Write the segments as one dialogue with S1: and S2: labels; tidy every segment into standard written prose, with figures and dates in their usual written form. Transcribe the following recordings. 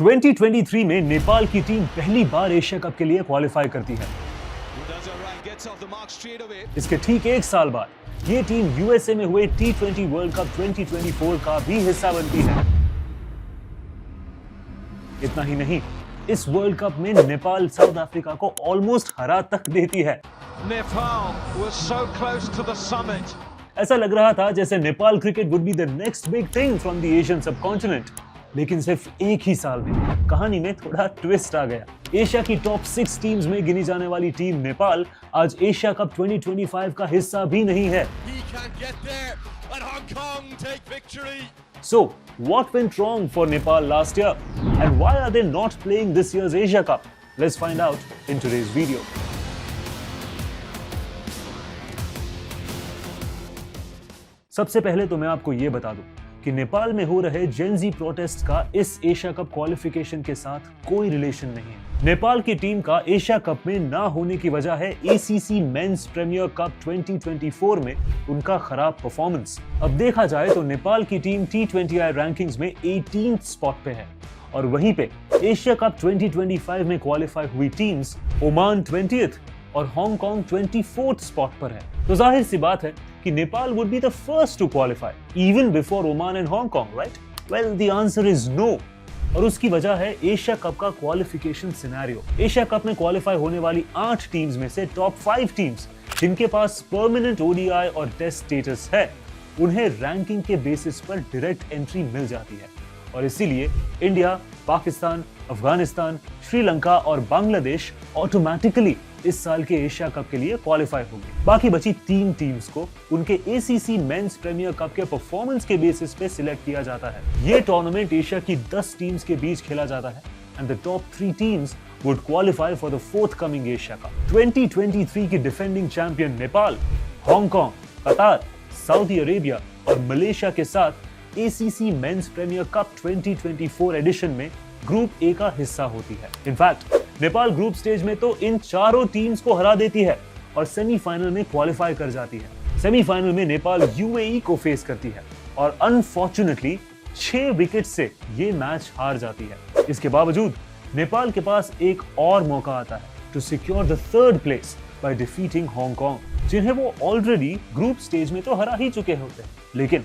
S1: 2023 में नेपाल की टीम पहली बार एशिया कप के लिए क्वालिफाई करती है। इसके ठीक एक साल बाद ये टीम यूएसए में हुए T20 वर्ल्ड कप 2024 का भी हिस्सा बनती है। इतना ही नहीं, इस वर्ल्ड कप में नेपाल साउथ अफ्रीका को ऑलमोस्ट हरा तक देती है। ऐसा लग रहा था जैसे Nepal cricket would be the next big thing from the Asian subcontinent. लेकिन सिर्फ एक ही साल में कहानी में थोड़ा ट्विस्ट आ गया। एशिया की टॉप 6 टीम्स में गिनी जाने वाली टीम नेपाल आज एशिया कप 2025 का हिस्सा भी नहीं है। So, what went wrong for Nepal last year? And why are they not playing this year's Asia Cup? Let's find out in today's video. सबसे पहले तो मैं आपको ये बता दूं कि नेपाल में हो रहे जेन-ज़ी प्रोटेस्ट का इस एशिया कप क्वालिफिकेशन के साथ कोई रिलेशन नहीं है। नेपाल की टीम का एशिया कप में ना होने की वजह है एसीसी मेंस प्रीमियर कप 2024 में उनका खराब परफॉर्मेंस। अब देखा जाए तो नेपाल की टीम T20I रैंकिंग्स में 18th स्पॉट पे है और वहीं पे एशिया कप 2025 में क्वालिफाई हुई टीम्स ओमान 20th और हांगकांग 24th स्पॉट पर है। तो जाहिर सी बात है कि Nepal would be the first to qualify even before Oman and Hong Kong, right? Well, the answer is no. और उसकी वजह है एशिया कप का क्वालिफिकेशन सिनेरियो। एशिया कप में क्वालिफाई होने वाली 8 टीम्स में से टॉप 5 टीम्स जिनके पास परमानेंट ओडीआई और टेस्ट स्टेटस है, उन्हें रैंकिंग के बेसिस पर डायरेक्ट एंट्री मिल जाती है और इसीलिए इंडिया, पाकिस्तान, अफगानिस्तान, श्रीलंका और बांग्लादेश ऑटोमेटिकली इस साल के एशिया कप के लिए क्वालिफाई होगी। बाकी बची 3 टीम्स को उनके एसीसी मेंस प्रीमियर कप के परफॉर्मेंस के बेसिस पे सिलेक्ट किया जाता है। ये टूर्नामेंट एशिया की 10 टीम्स के बीच खेला जाता है and the top 3 teams would qualify for the forthcoming Asia cup. 2023 की defending champion Nepal, Hong Kong, Qatar, Saudi Arabia और मलेशिया के साथ ACC men's premier cup 2024 edition में ग्रुप ए का हिस्सा होती है। इनफैक्ट नेपाल ग्रुप स्टेज में तो इन चारों टीम्स को हरा देती है और सेमीफाइनल में क्वालिफाई कर जाती है। सेमीफाइनल में नेपाल यूएई को फेस करती है और अनफॉर्चुनेटली 6 विकेट से ये मैच हार जाती है। इसके बावजूद नेपाल के पास एक और मौका आता है to secure the 3rd place by defeating Hong, जिन्हें वो ऑलरेडी ग्रुप स्टेज में तो हरा ही चुके होते हैं। लेकिन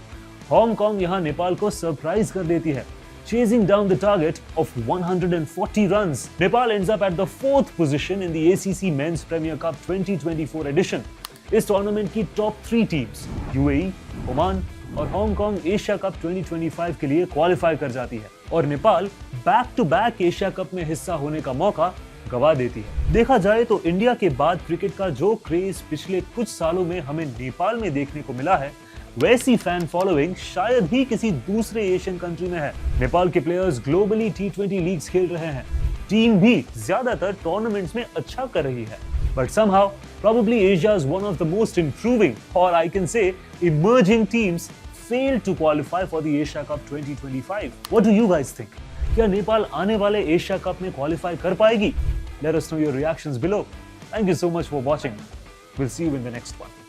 S1: हांगकांग यहां नेपाल को सरप्राइज कर देती है, chasing down the target of 140 runs. Nepal ends up at the 4th position in the ACC Men's Premier Cup 2024 edition. इस टूर्नामेंट की टॉप 3 टीम्स यूएई, ओमान और हांगकांग एशिया कप 2025 के लिए क्वालिफाई कर जाती है और Nepal back to back Asia Cup में हिस्सा होने का मौका गवा देती है। देखा जाए तो इंडिया के बाद क्रिकेट का जो क्रेज पिछले कुछ सालों में हमें नेपाल में देखने को मिला है, वैसी फैन फॉलोइंग शायद ही किसी दूसरे एशियन कंट्री में है। नेपाल के प्लेयर्स ग्लोबली T20 लीग्स खेल रहे हैं, टीम भी ज्यादातर टूर्नामेंट्स में अच्छा कर रही है, बट समहाउ प्रोबेबली एशिया's one of the most improving or I can say emerging teams failed to qualify for the Asia Cup 2025. What do you guys think? क्या नेपाल आने वाले एशिया कप में क्वालिफाई कर पाएगी? Let us know your reactions below. Thank you so much for watching. We'll see you in the next one.